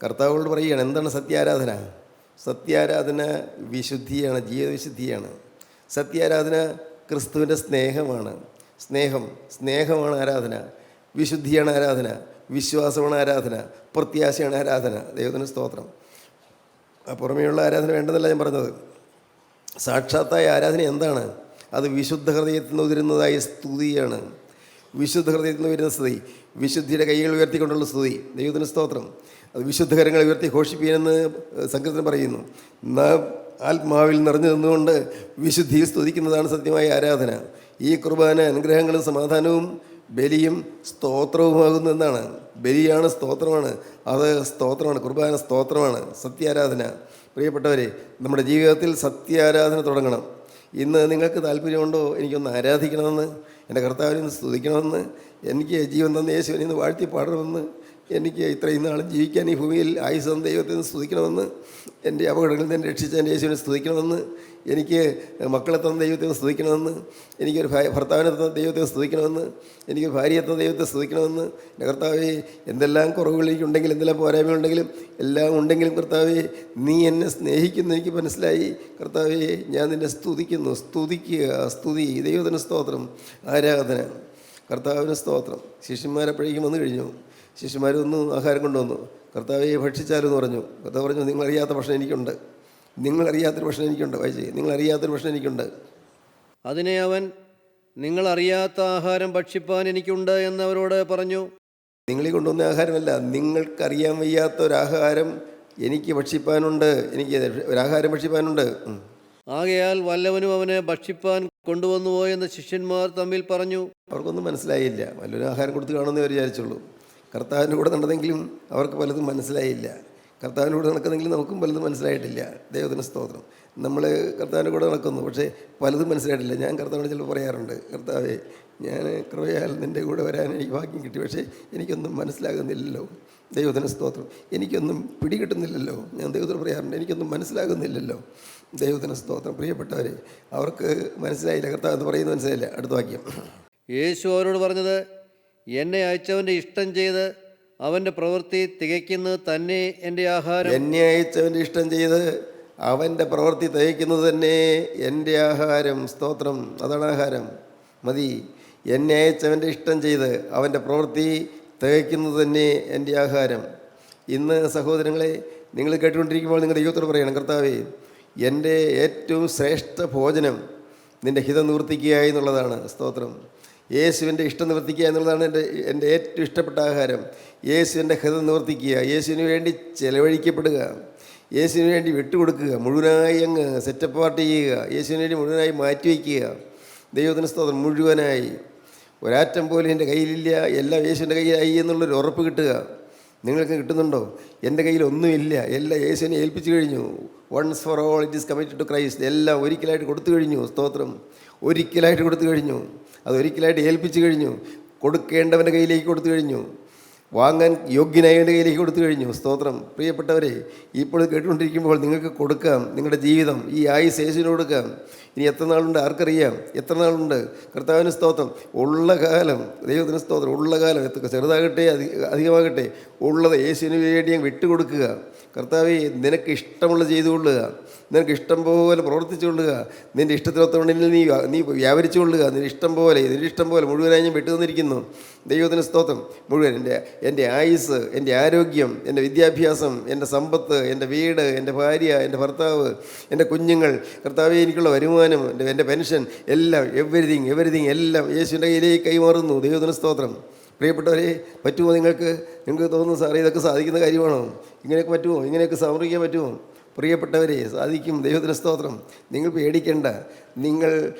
കർത്താവോട് പറയുകയാണ്, എന്താണ് സത്യാരാധന? സത്യാരാധന വിശുദ്ധിയാണ്, ജീവിതവിശുദ്ധിയാണ്. സത്യാരാധന ക്രിസ്തുവിൻ്റെ സ്നേഹമാണ്. സ്നേഹമാണ് ആരാധന. വിശുദ്ധിയാണ് ആരാധന. വിശ്വാസമാണ് ആരാധന. പ്രത്യാശയാണ് ആരാധന. ദൈവത്തിന് സ്തോത്രം. പുറമേയുള്ള ആരാധന വേണ്ടെന്നല്ല ഞാൻ പറഞ്ഞത്. സാക്ഷാത്തായ ആരാധന എന്താണ്? അത് വിശുദ്ധ ഹൃദയത്തിൽ നിന്ന് ഉതിരുന്നതായ സ്തുതിയാണ്. വിശുദ്ധ ഹൃദയത്തിൽ നിന്ന് വരുന്ന സ്തുതി, വിശുദ്ധിയുടെ കൈകൾ ഉയർത്തിക്കൊണ്ടുള്ള സ്തുതി. ദൈവത്തിന് സ്തോത്രം. അത് വിശുദ്ധ കരങ്ങൾ ഉയർത്തി ഘോഷിപ്പീനെന്ന് സങ്കീർത്തനം പറയുന്നു. നാം ആത്മാവിൽ നിറഞ്ഞു നിന്നുകൊണ്ട് വിശുദ്ധി സ്തുതിക്കുന്നതാണ് സത്യമായ ആരാധന. ഈ കുർബാന അനുഗ്രഹങ്ങളും സമാധാനവും ബലിയും സ്തോത്രവുമാകുന്നു എന്നാണ്. ബലിയാണ്, സ്തോത്രമാണ്. അത് സ്തോത്രമാണ്. കുർബാന സ്തോത്രമാണ്, സത്യാരാധന. പ്രിയപ്പെട്ടവരെ, നമ്മുടെ ജീവിതത്തിൽ സത്യാരാധന തുടങ്ങണം. ഇന്ന് നിങ്ങൾക്ക് താല്പര്യമുണ്ടോ എനിക്കൊന്ന് ആരാധിക്കണമെന്ന്, എൻ്റെ കർത്താവിനെ ഒന്ന് സ്തുതിക്കണമെന്ന്, എനിക്ക് ജീവൻ തന്ന യേശുവിനെ ഒന്ന് വാഴ്ത്തി പാടണമെന്ന്, എനിക്ക് ഇത്രയും നാളും ജീവിക്കാൻ ഈ ഭൂമിയിൽ ആയുസ് തന്ന ദൈവത്തെ ഒന്ന് സ്തുതിക്കണമെന്ന്, എൻ്റെ അപകടങ്ങളിൽ നിന്ന് രക്ഷിച്ച എൻ്റെ യേശുവിനെ സ്തുതിക്കണമെന്ന്, എനിക്ക് മക്കളെ തന്ന ദൈവത്തെ ഒന്ന് സ്തുതിക്കണമെന്ന്, എനിക്കൊരു ഭർത്താവിനെ തന്ന ദൈവത്തെ സ്തുതിക്കണമെന്ന്, എനിക്ക് ഭാര്യയെ തന്ന ദൈവത്തെ സ്തുതിക്കണമെന്ന്. എൻ്റെ കർത്താവേ, എന്തെല്ലാം കുറവുകൾ എനിക്കുണ്ടെങ്കിലും, എന്തെല്ലാം പോരായ്മയുണ്ടെങ്കിലും, എല്ലാം ഉണ്ടെങ്കിലും കർത്താവേ, നീ എന്നെ സ്നേഹിക്കുന്നു എനിക്ക് മനസ്സിലായി. കർത്താവേ, ഞാൻ നിന്നെ സ്തുതിക്കുന്നു. സ്തുതി. ദൈവത്തിന് സ്തോത്രം, ആരാധന. കർത്താവിന് സ്തോത്രം. ശിഷ്യന്മാരെപ്പോഴേക്കും വന്നു കഴിഞ്ഞു. ശിഷ്യന്മാർ ആഹാരം കൊണ്ടുവന്നു. കർത്താവെ ഭക്ഷിച്ചാലെന്ന് പറഞ്ഞു. കർത്താവ് പറഞ്ഞു, നിങ്ങളറിയാത്ത ഭക്ഷണം എനിക്കുണ്ട്. നിങ്ങളറിയാത്തൊരു ഭക്ഷണം എനിക്കുണ്ട്. വായിച്ചേ, നിങ്ങളറിയാത്തൊരു ഭക്ഷണം എനിക്കുണ്ട്. അതിനെ അവൻ, നിങ്ങളറിയാത്ത ആഹാരം ഭക്ഷിപ്പാൻ എനിക്കുണ്ട് എന്നവരോട് പറഞ്ഞു. നിങ്ങളീ കൊണ്ടുവന്ന ആഹാരമല്ല, നിങ്ങൾക്കറിയാൻ വയ്യാത്തൊരാഹാരം എനിക്ക് ഭക്ഷിപ്പാനുണ്ട്. എനിക്ക് ഒരാഹാരം ഭക്ഷിപ്പാനുണ്ട്. ആകയാൽ വല്ലവനും അവന് ഭക്ഷിപ്പാൻ കൊണ്ടുവന്നുവോ എന്ന് ശിഷ്യന്മാർ തമ്മിൽ പറഞ്ഞു. അവർക്കൊന്നും മനസ്സിലായില്ല. വല്ലൊരു ആഹാരം കൊടുത്ത് കാണുമെന്നേ വിചാരിച്ചുള്ളൂ. കർത്താവിൻ്റെ കൂടെ നടന്നെങ്കിലും അവർക്ക് പലതും മനസ്സിലായില്ല. കർത്താവിൻ്റെ കൂടെ നടക്കുന്നെങ്കിലും നമുക്കും പലതും മനസ്സിലായിട്ടില്ല. ദൈവത്തിന് സ്തോത്രം. നമ്മൾ കർത്താവിൻ്റെ കൂടെ നടക്കുന്നു, പക്ഷേ പലതും മനസ്സിലായിട്ടില്ല. ഞാൻ കർത്താവിനോട് ചിലപ്പോൾ പറയാറുണ്ട്, കർത്താവേ, ഞാൻ കൃപയാൽ നിൻ്റെ കൂടെ വരാൻ എനിക്ക് ഭാഗ്യം കിട്ടി, പക്ഷേ എനിക്കൊന്നും മനസ്സിലാകുന്നില്ലല്ലോ. ദൈവത്തിന് സ്തോത്രം. എനിക്കൊന്നും പിടികിട്ടുന്നില്ലല്ലോ. ഞാൻ ദൈവത്തോട് പറയാറുണ്ട്, എനിക്കൊന്നും മനസ്സിലാകുന്നില്ലല്ലോ. ദൈവത്തിന് സ്തോത്രം. പ്രിയപ്പെട്ടവരെ, അവർക്ക് മനസ്സിലായില്ല. കർത്താവ് എന്ന് പറയുന്നത് മനസ്സിലായില്ല. അടുത്ത വാക്യം. യേശു അവരോട് പറഞ്ഞത്, എന്നെ അയച്ചവൻ്റെ ഇഷ്ടം ചെയ്ത് അവൻ്റെ പ്രവൃത്തി തികയ്ക്കുന്നത് തന്നെ എൻ്റെ ആഹാരം. എന്നെ അയച്ചവൻ്റെ ഇഷ്ടം ചെയ്ത് അവൻ്റെ പ്രവൃത്തി തികയ്ക്കുന്നത് തന്നെ എൻ്റെ ആഹാരം. സ്തോത്രം. അതാണ് ആഹാരം. മതി. എന്നെ അയച്ചവൻ്റെ ഇഷ്ടം ചെയ്ത് അവൻ്റെ പ്രവൃത്തി തികയ്ക്കുന്നത് തന്നെ എൻ്റെ ആഹാരം. ഇന്ന് സഹോദരങ്ങളെ, നിങ്ങൾ കേട്ടുകൊണ്ടിരിക്കുമ്പോൾ നിങ്ങളുടെ ദൈവത്തോട് പറയണം, കർത്താവേ, എൻ്റെ ഏറ്റവും ശ്രേഷ്ഠ ഭോജനം നിൻ്റെ ഹിതം നിവർത്തിക്കുക എന്നുള്ളതാണ്. സ്തോത്രം. യേശുവിൻ്റെ ഇഷ്ടം നിവർത്തിക്കുക എന്നുള്ളതാണ് എൻ്റെ ഏറ്റവും ഇഷ്ടപ്പെട്ട ആഹാരം. യേശുവിൻ്റെ ഹിതം നിവർത്തിക്കുക, യേശുവിന് വേണ്ടി ചെലവഴിക്കപ്പെടുക, യേശുവിന് വേണ്ടി വിട്ടുകൊടുക്കുക, മുഴുവനായി അങ്ങ് സെറ്റപ്പ് പാർട്ട് ചെയ്യുക, യേശുവിന് വേണ്ടി മുഴുവനായി മാറ്റിവെക്കുക. ദൈവത്തിന് സ്തോത്രം. മുഴുവനായി ഒരാറ്റം പോലും എൻ്റെ കയ്യിലില്ല, എല്ലാം യേശുവിൻ്റെ കയ്യിലായി എന്നുള്ളൊരു ഉറപ്പ് കിട്ടുക. നിങ്ങൾക്ക് കിട്ടുന്നുണ്ടോ? എൻ്റെ കയ്യിൽ ഒന്നുമില്ല, എല്ലാം യേശുവിനെ ഏൽപ്പിച്ചു കഴിഞ്ഞു. Once for all it is committed to Christ. എല്ലാം ഒരിക്കലായിട്ട് കൊടുത്തു കഴിഞ്ഞു. സ്തോത്രം. ഒരിക്കലായിട്ട് കൊടുത്തു കഴിഞ്ഞു. അതൊരിക്കലായിട്ട് ഏൽപ്പിച്ചു കഴിഞ്ഞു. കൊടുക്കേണ്ടവൻ്റെ കയ്യിലേക്ക് കൊടുത്തു കഴിഞ്ഞു. വാങ്ങാൻ യോഗ്യനായവൻ്റെ കയ്യിലേക്ക് കൊടുത്തു കഴിഞ്ഞു. സ്തോത്രം. പ്രിയപ്പെട്ടവരെ, ഇപ്പോൾ കേട്ടുകൊണ്ടിരിക്കുമ്പോൾ നിങ്ങൾക്ക് കൊടുക്കാം. നിങ്ങളുടെ ജീവിതം, ഈ ആയുസ് യേശുവിന് കൊടുക്കാം. ഇനി എത്ര നാളുണ്ട് ആർക്കറിയാം? എത്ര നാളുണ്ട്? കർത്താവിന് സ്തോത്രം. ഉള്ള കാലം, ദൈവത്തിന് സ്തോത്രം, ഉള്ള കാലം, ചെറുതാകട്ടെ അധികമാകട്ടെ, ഉള്ളത് യേശുവിന് വേണ്ടി വിട്ടുകൊടുക്കുക. കർത്താവേ, നിനക്ക് ഇഷ്ടമുള്ള ചെയ്തുകൊള്ളുക, നിനക്ക് ഇഷ്ടം പോലെ പ്രവർത്തിച്ചു കൊള്ളുക, നിൻ്റെ ഇഷ്ടത്തിനൊത്തവണ്ണിൽ നീ വ്യാപരിച്ചു കൊള്ളുക. നിൻ്റെ ഇഷ്ടം പോലെ മുഴുവനായി ഞാൻ വിട്ടു തന്നിരിക്കുന്നു. ദൈവത്തിന് സ്തോത്രം. മുഴുവൻ എൻ്റെ ആയുസ്, എൻ്റെ ആരോഗ്യം, എൻ്റെ വിദ്യാഭ്യാസം, എൻ്റെ സമ്പത്ത്, എൻ്റെ വീട്, എൻ്റെ ഭാര്യ, എൻ്റെ ഭർത്താവ്, എൻ്റെ കുഞ്ഞുങ്ങൾ, കർത്താവേ, എനിക്കുള്ള വരുമാനം, എൻ്റെ പെൻഷൻ, എല്ലാം എവരിതിങ് എല്ലാം യേശുവിൻ്റെ കയ്യിലേക്ക് കൈമാറുന്നു. ദൈവത്തിന് സ്തോത്രം. പ്രിയപ്പെട്ടവരെ, പറ്റുമോ നിങ്ങൾക്ക് തോന്നുന്നു, സാറേ ഇതൊക്കെ സാധിക്കുന്ന കാര്യമാണോ? ഇങ്ങനെയൊക്കെ പറ്റുമോ? ഇങ്ങനെയൊക്കെ സമർപ്പിക്കാൻ പറ്റുമോ? പ്രിയപ്പെട്ടവരെ, സാധിക്കും. ദൈവത്തിന് സ്തോത്രം. നിങ്ങൾ പേടിക്കേണ്ട. നിങ്ങൾ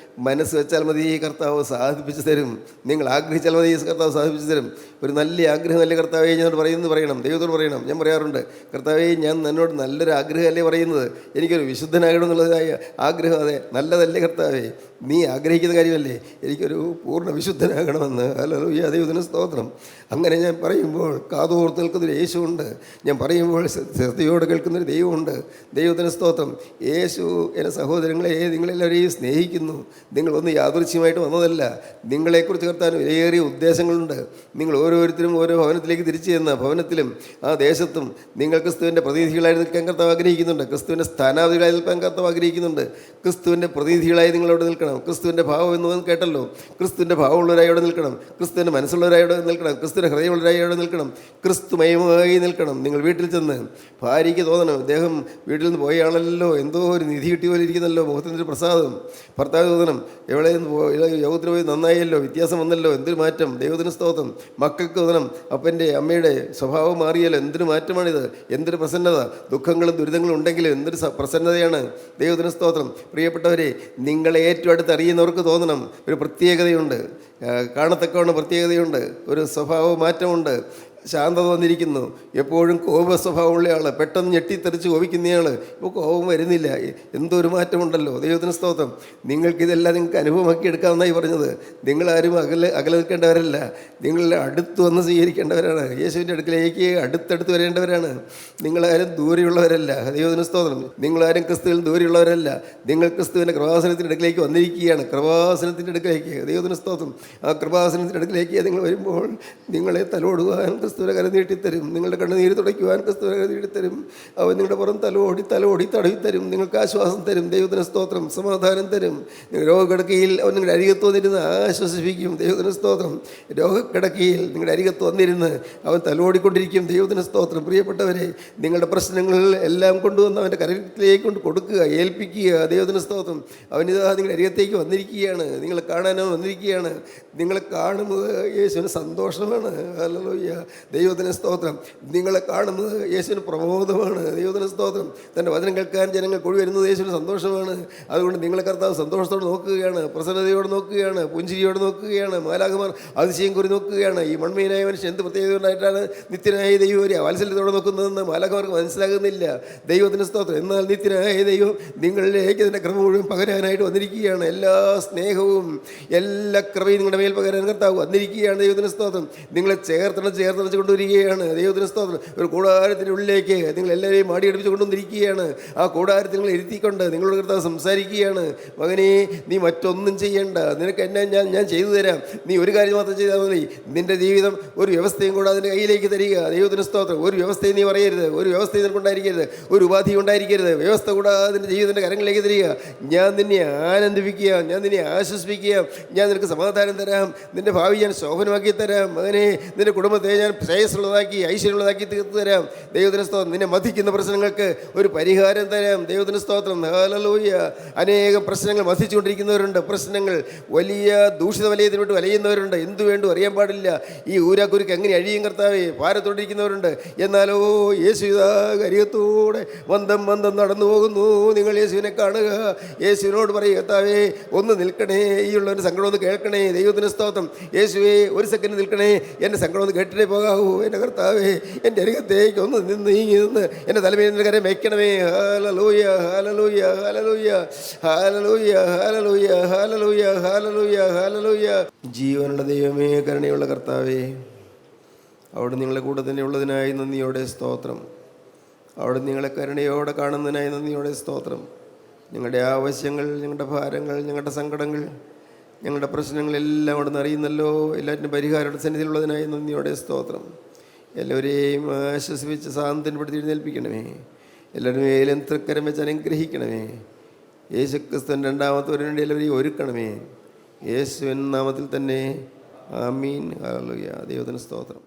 മനസ്സ് വെച്ചാൽ മതി, കർത്താവ് സാധിപ്പിച്ചു തരും. നിങ്ങൾ ആഗ്രഹിച്ചാൽ മതി, കർത്താവ് സാധിപ്പിച്ചു തരും. ഒരു നല്ല ആഗ്രഹമല്ലേ കർത്താവേ ഞാൻ പറയണം, ദൈവത്തോട് പറയണം. ഞാൻ പറയാറുണ്ട്, കർത്താവേ, ഞാൻ എന്നോട് നല്ലൊരു ആഗ്രഹമല്ലേ പറയുന്നത്, എനിക്കൊരു വിശുദ്ധനാകണമെന്നുള്ളതായ ആഗ്രഹം. അതെ, നല്ലതല്ലേ കർത്താവേ, നീ ആഗ്രഹിക്കുന്ന കാര്യമല്ലേ, എനിക്കൊരു പൂർണ്ണ വിശുദ്ധനാകണമെന്ന്. ഹല്ലേലൂയ. ദൈവത്തിന് സ്തോത്രം. അങ്ങനെ ഞാൻ പറയുമ്പോൾ കാതോർത്ത് നിൽക്കുന്നൊരു യേശുവുണ്ട്. ഞാൻ പറയുമ്പോൾ ശ്രദ്ധയോടെ കേൾക്കുന്നൊരു ദൈവമുണ്ട്. ദൈവത്തിന് സ്തോത്രം. യേശു എൻ്റെ സഹോദരങ്ങളെ, നിങ്ങളെല്ലാവരെയും സ്നേഹിക്കുന്നു. നിങ്ങളൊന്നും യാദൃച്ഛ്യമായിട്ട് വന്നതല്ല. നിങ്ങളെക്കുറിച്ച് കർത്താൻ വിലയേറിയ ഉദ്ദേശങ്ങളുണ്ട്. നിങ്ങൾ ഓരോരുത്തരും ഓരോ ഭവനത്തിലേക്ക് തിരിച്ചു ചെന്ന ഭവനത്തിലും ആ ദേശത്തും നിങ്ങൾ ക്രിസ്തുവിൻ്റെ പ്രതിനിധികളായി നിൽക്കാൻ കർത്താവ് ആഗ്രഹിക്കുന്നുണ്ട്. ക്രിസ്തുവിൻ്റെ സ്ഥാനാർത്ഥികളായി നിൽക്കാൻ കർത്താവ് ആഗ്രഹിക്കുന്നുണ്ട്. ക്രിസ്തുവിൻ്റെ പ്രതിനിധികളായി നിങ്ങളവിടെ നിൽക്കണം. ക്രിസ്തുവിൻ്റെ ഭാവം എന്ന് കേട്ടല്ലോ. ക്രിസ്തുവിൻ്റെ ഭാവമുള്ളവരായി അവിടെ നിൽക്കണം. ക്രിസ്തുവിൻ്റെ മനസ്സുള്ളവരായി അവിടെ നിൽക്കണം. ക്രിസ്തുവിൻ്റെ ഹൃദയമുള്ളവരായി അവിടെ നിൽക്കണം. ക്രിസ്തുമയമായി നിൽക്കണം. നിങ്ങൾ വീട്ടിൽ ചെന്ന് ഭാര്യയ്ക്ക് തോന്നണം, അദ്ദേഹം വീട്ടിൽ നിന്ന് പോയാണല്ലോ, എന്തോ ഒരു നിധി കിട്ടിയ പോലെ ഇരിക്കുന്നല്ലോ, മുഖത്തിൻ്റെ ഒരു പ്രസാദം. ഭർത്താവ് തോന്നണം, എവിടെ യോഗത്തിന് പോയി നന്നായല്ലോ, വ്യത്യാസം വന്നല്ലോ, എന്തൊരു മാറ്റം. ദൈവത്തിന് സ്തോത്രം. മക്കൾക്ക് തോന്നണം, അപ്പൻ്റെ അമ്മയുടെ സ്വഭാവം മാറിയല്ലോ, എന്തൊരു മാറ്റമാണിത്, എന്തൊരു പ്രസന്നത. ദുഃഖങ്ങളും ദുരിതങ്ങളും ഉണ്ടെങ്കിലും എന്തൊരു പ്രസന്നതയാണ്. ദൈവത്തിന് സ്തോത്രം. പ്രിയപ്പെട്ടവരെ, നിങ്ങളെ ഏറ്റവും അടുത്ത് അറിയുന്നവർക്ക് തോന്നണം, ഒരു പ്രത്യേകതയുണ്ട്, കാണത്തക്കവണ്ണം പ്രത്യേകതയുണ്ട്, ഒരു സ്വഭാവ മാറ്റമുണ്ട്, ശാന്തത വന്നിരിക്കുന്നു. എപ്പോഴും കോപ സ്വഭാവമുള്ള ആൾ, പെട്ടെന്ന് ഞെട്ടിത്തെറിച്ച് കോപിക്കുന്നയാൾ, ഇപ്പോൾ കോപം വരുന്നില്ല. എന്തോ ഒരു മാറ്റമുണ്ടല്ലോ. ദൈവത്തിന് സ്തോത്രം. നിങ്ങൾക്കിതെല്ലാം നിങ്ങൾക്ക് അനുഭവമാക്കി എടുക്കാമെന്നായി പറഞ്ഞത്. നിങ്ങളാരും അകലെ നിൽക്കേണ്ടവരല്ല, നിങ്ങൾ അടുത്ത് വന്ന് സ്വീകരിക്കേണ്ടവരാണ്. യേശുവിൻ്റെ അടുക്കിലേക്ക് അടുത്തടുത്ത് വരേണ്ടവരാണ്. നിങ്ങളാരും ദൂരെയുള്ളവരല്ല. ദൈവത്തിന് സ്തോത്രം. നിങ്ങളാരും ക്രിസ്തുവിൽ ദൂരെയുള്ളവരല്ല. നിങ്ങൾ ക്രിസ്തുവിൻ്റെ കൃപാസനത്തിൻ്റെ അടുക്കിലേക്ക് വന്നിരിക്കുകയാണ്. കൃപാസനത്തിൻ്റെ അടുക്കിലേക്ക്. ദൈവത്തിന് സ്തോത്രം. ആ കൃപാസനത്തിൻ്റെ അടുക്കിലേക്ക് നിങ്ങൾ വരുമ്പോൾ നിങ്ങളെ തലോടുവാൻ ക്രിസ്തുവിനെ കരം നീട്ടിത്തരും. നിങ്ങളുടെ കണ്ണുനീര് തുടയ്ക്കുവാൻ ക്രിസ്തുവിനെ കരം നീട്ടിത്തരും. അവൻ നിങ്ങളുടെ പുറം തലോടി തടവിത്തരും. നിങ്ങൾക്ക് ആശ്വാസം തരും. ദൈവത്തിന് സ്തോത്രം. സമാധാനം തരും. നിങ്ങൾ രോഗക്കിടക്കയിൽ അവൻ നിങ്ങളുടെ അരികത്ത് വന്നിരുന്ന് ആശ്വസിപ്പിക്കും. ദൈവത്തിന് സ്തോത്രം. രോഗക്കിടക്കയിൽ നിങ്ങളുടെ അരികത്ത് വന്നിരുന്ന് അവൻ തലോടിക്കൊണ്ടിരിക്കും. ദൈവത്തിന് സ്തോത്രം. പ്രിയപ്പെട്ടവരെ, നിങ്ങളുടെ പ്രശ്നങ്ങൾ എല്ലാം കൊണ്ടുവന്ന് അവൻ്റെ കരത്തിലേക്ക് കൊണ്ട് കൊടുക്കുക, ഏൽപ്പിക്കുക. ദൈവത്തിന് സ്തോത്രം. അവനിതാ നിങ്ങളുടെ അരികത്തേക്ക് വന്നിരിക്കുകയാണ്. നിങ്ങളെ കാണാനോ വന്നിരിക്കുകയാണ്. നിങ്ങളെ കാണുമ്പോൾ യേശുവിന് സന്തോഷമാണ്. ഹല്ലേലൂയ. ദൈവത്തിന് സ്തോത്രം. നിങ്ങളെ കാണുന്നത് യേശുവിന് പ്രബോധമാണ്. ദൈവത്തിന് സ്തോത്രം. തൻ്റെ വചനം കേൾക്കാൻ ജനങ്ങൾ കൂടി വരുന്നത് യേശുവിന് സന്തോഷമാണ്. അതുകൊണ്ട് നിങ്ങളെ കർത്താവ് സന്തോഷത്തോടെ നോക്കുകയാണ്, പ്രസന്നതയോടെ നോക്കുകയാണ്, പുഞ്ചിരിയോടെ നോക്കുകയാണ്. മാലാഖമാർ അതിശയം കുറി നോക്കുകയാണ്. ഈ മൺമീനായ മനുഷ്യൻ എന്ത് പ്രത്യേകത ഉണ്ടായിട്ടാണ് നിത്യനായ ദൈവം ഒരു വാത്സല്യത്തോടെ നോക്കുന്നതെന്ന് മാലാഖമാർക്ക് മനസ്സിലാകുന്നില്ല. ദൈവത്തിന് സ്തോത്രം. എന്നാൽ നിത്യനായ ദൈവം നിങ്ങളിലേക്ക് അതിൻ്റെ കൃപ മുഴുവൻ പകരാനായിട്ട് വന്നിരിക്കുകയാണ്. എല്ലാ സ്നേഹവും എല്ലാ കൃപയും നിങ്ങളുടെ മേൽ പകരാൻ കർത്താവ് വന്നിരിക്കുകയാണ്. ദൈവത്തിന് സ്തോത്രം. നിങ്ങളെ ചേർത്തണച്ച് കൊണ്ടുവരികയാണ്. ദൈവത്തിന് സ്തോത്രം. ഒരു കൂടാരത്തിൻ്റെ ഉള്ളിലേക്ക് നിങ്ങൾ എല്ലാവരെയും മാടിയെടുപ്പിച്ച് കൊണ്ടുവന്നിരിക്കുകയാണ്. ആ കൂടാരത്തിൽ നിങ്ങൾ ഇരുത്തിക്കൊണ്ട് നിങ്ങളോട് കർത്താവ് സംസാരിക്കുകയാണ്. മകനെ, നീ മറ്റൊന്നും ചെയ്യേണ്ട, നിനക്ക് എന്നെ ഞാൻ ചെയ്തു തരാം. നീ ഒരു കാര്യം മാത്രം ചെയ്താൽ മതി. നിൻ്റെ ജീവിതം ഒരു വ്യവസ്ഥയും കൂടെ അതിൻ്റെ കയ്യിലേക്ക് തരിക. ദൈവത്തിന് സ്തോത്രം. ഒരു വ്യവസ്ഥയും നീ പറയരുത്, ഒരു വ്യവസ്ഥയും നിനക്കുണ്ടായിരിക്കരുത്, ഒരു ഉപാധി ഉണ്ടായിരിക്കരുത്. വ്യവസ്ഥ കൂടാതെ നിൻ്റെ ജീവിതത്തിൻ്റെ കരങ്ങളിലേക്ക് തരിക. ഞാൻ നിന്നെ ആനന്ദിപ്പിക്കുക, ഞാൻ നിന്നെ ആശ്വസിപ്പിക്കുക, ഞാൻ നിനക്ക് സമാധാനം തരാം, നിൻ്റെ ഭാവി ഞാൻ ശോഭനമാക്കി തരാം. മകനെ, നിൻ്റെ കുടുംബത്തെ ഞാൻ ശ്രേയസ്സുള്ളതാക്കി ഐശ്വര്യമുള്ളതാക്കി തീർത്തു തരാം. ദൈവത്തിന് സ്തോത്രം. നിന്നെ മതിക്കുന്ന പ്രശ്നങ്ങൾക്ക് ഒരു പരിഹാരം തരാം. ദൈവത്തിന് സ്തോത്രം. ഹല്ലേലൂയ. അനേകം പ്രശ്നങ്ങൾ മതിച്ചുകൊണ്ടിരിക്കുന്നവരുണ്ട്. പ്രശ്നങ്ങൾ വലിയ ദൂഷിത വലയത്തിന് വിട്ട് വലയുന്നവരുണ്ട്. എന്തു വേണ്ടു അറിയാൻ പാടില്ല. ഈ ഊരാക്കുരുക്ക് എങ്ങനെ അഴിയും കർത്താവേ ഭാരത്തോടിരിക്കുന്നവരുണ്ട്. എന്നാലോ യേശു ഇതാ കരിയത്തോടെ മന്ദം നടന്നു പോകുന്നു. നിങ്ങൾ യേശുവിനെ കാണുക. യേശുവിനോട് പറയും, കർത്താവേ ഒന്ന് നിൽക്കണേ, ഈ ഉള്ളവൻ്റെ സങ്കടം ഒന്ന് കേൾക്കണേ. ദൈവത്തിന് സ്തോത്രം. യേശുവേ ഒരു സെക്കൻഡ് നിൽക്കണേ, എൻ്റെ സങ്കടം ഒന്ന് കേട്ടിട്ടേ പോകാവൂ. എൻ്റെ കർത്താവേ, എൻ്റെ അരികത്തേക്ക് ഒന്ന് നീങ്ങി നിന്ന് എൻ്റെ തലമേൽ കരം വയ്ക്കണമേ. ഹല്ലേലൂയ, ഹല്ലേലൂയ, ഹല്ലേലൂയ, ഹല്ലേലൂയ, ഹല്ലേലൂയ, ഹല്ലേലൂയ, ഹല്ലേലൂയ, ഹല്ലേലൂയ. ജീവനുള്ള ദൈവമേ, കരുണയുള്ള കർത്താവേ, അവിടെ നിങ്ങളെ കൂടെ തന്നെ ഉള്ളതിനായി നന്ദിയോടെ സ്തോത്രം. അവിടെ നിങ്ങളെ കരുണയോടെ കാണുന്നതിനായി നന്ദിയോടെ സ്തോത്രം. ഞങ്ങളുടെ ആവശ്യങ്ങൾ, ഞങ്ങളുടെ ഭാരങ്ങൾ, ഞങ്ങളുടെ സങ്കടങ്ങൾ, ഞങ്ങളുടെ പ്രശ്നങ്ങളെല്ലാം അവിടെ നിന്ന് അറിയുന്നല്ലോ. എല്ലാറ്റിനും പരിഹാരയുടെ സന്നിധിയിലുള്ളതിനായി നന്ദിയോടെ സ്തോത്രം. എല്ലാവരെയും ആശ്വസിപ്പിച്ച് സാന്ത്വനപ്പെടുത്തി എഴുന്നേൽപ്പിക്കണമേ. എല്ലാവരും മേലും തൃക്കരം വെച്ച് അനുഗ്രഹിക്കണമേ. യേശുക്രിസ്തുവിൻ്റെ രണ്ടാമത്തെ വേണ്ടി എല്ലാവരെയും ഒരുക്കണമേ. യേശുവിൻ നാമത്തിൽ തന്നെ. ആമീൻ. ഹല്ലേലൂയ. ദൈവത്തിന് സ്തോത്രം.